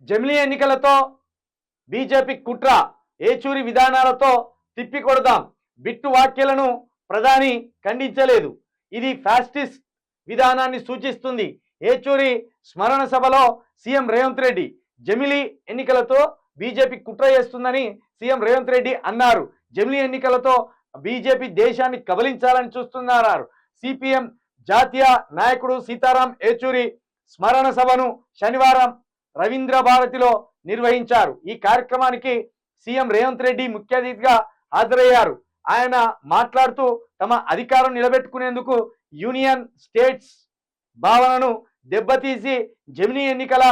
జమిలీ ఎన్నికలతో బీజేపీ కుట్ర, ఏచూరి విధానాలతో తిప్పికొడదాం. బిట్టు వ్యాఖ్యలను ప్రధాని ఖండించలేదు. ఇది ఫ్యాసిస్ట్ విధానాన్ని సూచిస్తుంది. ఏచూరి స్మరణ సభలో సీఎం రేవంత్ రెడ్డి జమిలీ ఎన్నికలతో బీజేపీ కుట్ర చేస్తుందని సీఎం రేవంత్ రెడ్డి అన్నారు. జమిలీ ఎన్నికలతో బీజేపీ దేశాన్ని కబలించాలని చూస్తున్నారు. సిపిఎం జాతీయ నాయకుడు సీతారాం ఏచూరి స్మరణ సభను శనివారం రవీంద్ర భారతిలో నిర్వహించారు. ఈ కార్యక్రమానికి సీఎం రేవంత్ రెడ్డి ముఖ్య అతిథిగా హాజరయ్యారు. ఆయన మాట్లాడుతూ తమ అధికారం నిలబెట్టుకునేందుకు యూనియన్ స్టేట్స్ భావనను దెబ్బతీసి జమిలీ ఎన్నికల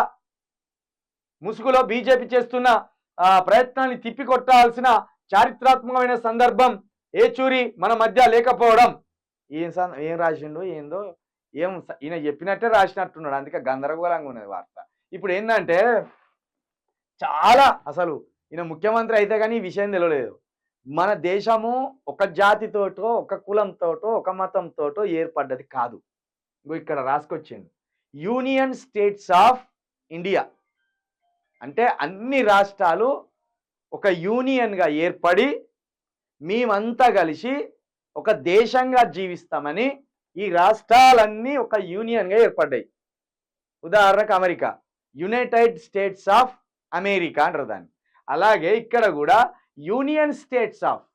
ముసుగులో బీజేపీ చేస్తున్న ప్రయత్నాన్ని తిప్పికొట్టాల్సిన చారిత్రాత్మకమైన సందర్భం ఏచూరి మన మధ్య లేకపోవడం. ఏం రాసిండు ఏందో ఏం ఈయన చెప్పినట్టే రాసినట్టున్నాడు, అందుకే గందరగోళంగా ఉన్నది వార్త. ఇప్పుడు ఏంటంటే చాలా అసలు ఈయన ముఖ్యమంత్రి అయితే కానీ ఈ విషయం తెలియలేదు. మన దేశము ఒక జాతితోటో ఒక కులంతోటో ఒక మతంతోటో ఏర్పడ్డది కాదు. ఇక్కడ రాసుకొచ్చిండు యూనియన్ స్టేట్స్ ఆఫ్ ఇండియా అంటే అన్ని రాష్ట్రాలు ఒక యూనియన్గా ఏర్పడి మేమంతా కలిసి ఒక దేశంగా జీవిస్తామని ఈ రాష్ట్రాలన్నీ ఒక యూనియన్గా ఏర్పడ్డాయి. ఉదాహరణకు America, United states of America అంటారు దాన్ని. అలాగే ఇక్కడ కూడా యూనియన్ స్టేట్స్ ఆఫ్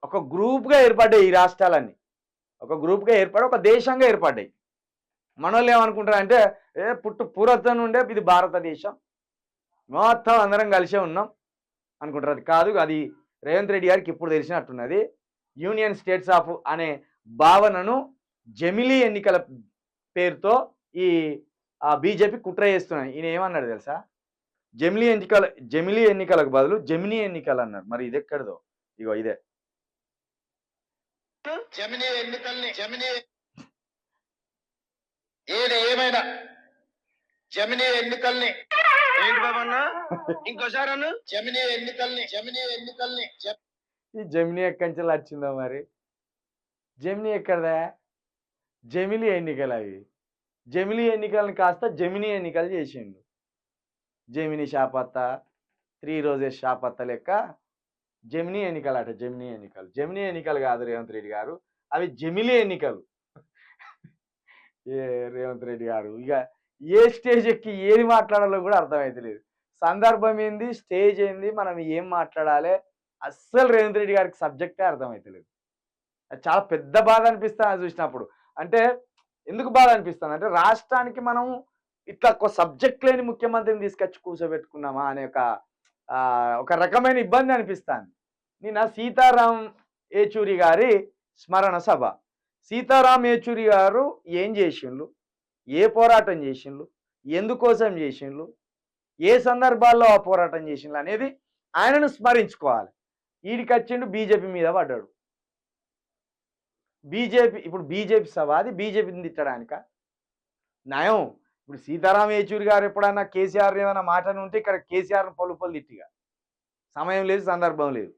ఒక గ్రూప్గా ఏర్పడ్డాయి. ఈ రాష్ట్రాలన్నీ ఒక గ్రూప్గా ఏర్పడి ఒక దేశంగా ఏర్పడ్డాయి. మనోళ్ళు ఏమనుకుంటారు అంటే పూర్వత్వం నుండే ఇది భారతదేశం, మొత్తం అందరం కలిసే ఉన్నాం అనుకుంటారు. అది కాదు, అది రేవంత్ రెడ్డి గారికి ఇప్పుడు తెలిసినట్టున్నది. యూనియన్ స్టేట్స్ ఆఫ్ అనే భావనను జమిలీ ఎన్నికల పేరుతో ఈ బీజేపీ కుట్ర చేస్తున్నాయి. ఈయన ఏమన్నాడు తెలుసా, జమిలీ ఎన్నికలకు బదులు జమినీ ఎన్నికలు అన్నారు. మరి ఇది ఎక్కడదో, ఇగో ఇదే జమినీ ఎన్నికల్ని ఏది ఏమైనా జమినీ ఎన్నికల్ని ఏంటి బాబన్న ఇంకోసారి అన్న జమినీ ఎన్నికల్ని ఈ జమినీ ఎక్కడి నుంచి వచ్చిందో మరి. జమినీ ఎక్కడదా, జమిలీ ఎన్నికలు అవి. జమిలీ ఎన్నికలను కాస్త జమినీ ఎన్నికలు చేసిండు. జమినీ షాపత్త 3 రోజెస్ షాపత్త లెక్క జమినీ ఎన్నికలు అట. జమినీ ఎన్నికలు కాదు రేవంత్ రెడ్డి గారు, అవి జమిలీ ఎన్నికలు. రేవంత్ రెడ్డి గారు ఇక ఏ స్టేజ్ ఎక్కి ఏది మాట్లాడాలో కూడా అర్థమైతలేదు. సందర్భం ఏంది, స్టేజ్ ఏంది, మనం ఏం మాట్లాడాలి, అస్సలు రేవంత్ రెడ్డి గారికి సబ్జెక్టే అర్థమవుతలేదు. చాలా పెద్ద బాధ అనిపిస్తుంది చూసినప్పుడు. అంటే ఎందుకు బాధ అనిపిస్తుంది అంటే రాష్ట్రానికి మనం ఇట్లా ఒక సబ్జెక్ట్ లేని ముఖ్యమంత్రిని తీసుకొచ్చి కూర్చోబెట్టుకున్నామా అనే ఒక రకమైన ఇబ్బంది అనిపిస్తుంది. నిన్న సీతారాం ఏచూరి గారి స్మరణ సభ. సీతారాం ఏచూరి గారు ఏం చేసిండ్రు, ఏ పోరాటం చేసిండ్రు, ఎందుకోసం చేసిండ్రు, ఏ సందర్భాల్లో ఆ పోరాటం చేసిండ్రు అనేది ఆయనను స్మరించుకోవాలి. ఈడికి వచ్చిండు బీజేపీ మీద పడ్డాడు. ఇప్పుడు బీజేపీ సభ, అది బీజేపీని తిట్టడానిక నయం. ఇప్పుడు సీతారాం ఏచూరి గారు ఎప్పుడన్నా కేసీఆర్ ఏమైనా మాటలు ఉంటే ఇక్కడ కేసీఆర్ను పలుపలు తిట్టిగా సమయం లేదు, సందర్భం లేదు.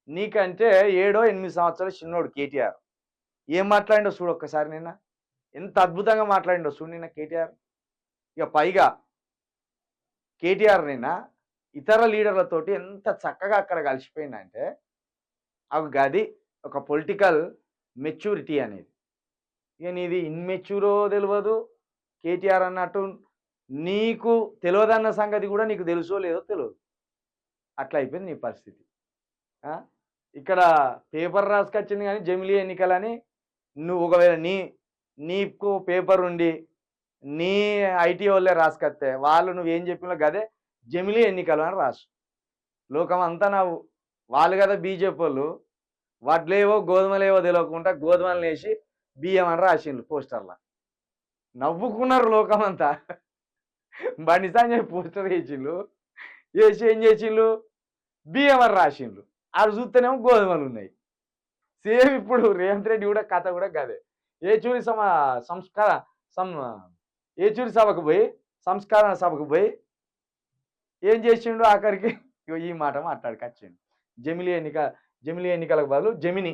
నీకంటే 7-8 సంవత్సరాలు చిన్నోడు కేటీఆర్. ఏం మాట్లాడిండో చూడు ఒక్కసారి. నిన్న ఎంత అద్భుతంగా మాట్లాడిండో చూడు నిన్న కేటీఆర్. ఇక పైగా కేటీఆర్ నిన్న ఇతర లీడర్లతోటి ఎంత చక్కగా అక్కడ కలిసిపోయిందంటే ఒక గది, ఒక పొలిటికల్ మెచ్యూరిటీ అనేది. ఇక నీది ఇన్మెచ్యూరో తెలియదు, కేటీఆర్ అన్నట్టు నీకు తెలియదన్న సంగతి కూడా నీకు తెలుసో లేదో తెలియదు. అట్లా అయిపోయింది నీ పరిస్థితి. ఇక్కడ పేపర్ రాసుకొచ్చింది కానీ జమిలీ ఎన్నికలని నువ్వు ఒకవేళ నీకు పేపర్ ఉండి నీ ఐటీ వాళ్ళే రాసుకొస్తే వాళ్ళు నువ్వేం చెప్పినా గదే జమిలీ ఎన్నికలు అని రాసు. లోకం అంతా వాళ్ళు కదా బీజేపీ వాళ్ళు, వడ్లేవో గోధుమలేవో తెలియకుండా గోధుమలు వేసి బియ్యం అని రాసిండ్రు పోస్టర్లా. నవ్వుకున్నారు లోకం అంతా. బండిసాని చెప్పి పోస్టర్ వేసిండ్రు, వేసి ఏం చేసిండ్రు, బియ్యం అని రాసిండ్రు. ఆడు చూస్తేనేమో గోధుమలు ఉన్నాయి. సేమ్ ఇప్పుడు రేవంత్ రెడ్డి కూడా కథ కూడా గదే. ఏచూరి ఏచూరి సభకు పోయి సంస్కరణ సభకు పోయి ఏం చేసిండు, ఆఖరికి ఈ మాట మాట్లాడుకొచ్చిండు. జమిలీ ఎన్నికలకు బదులు జమినీ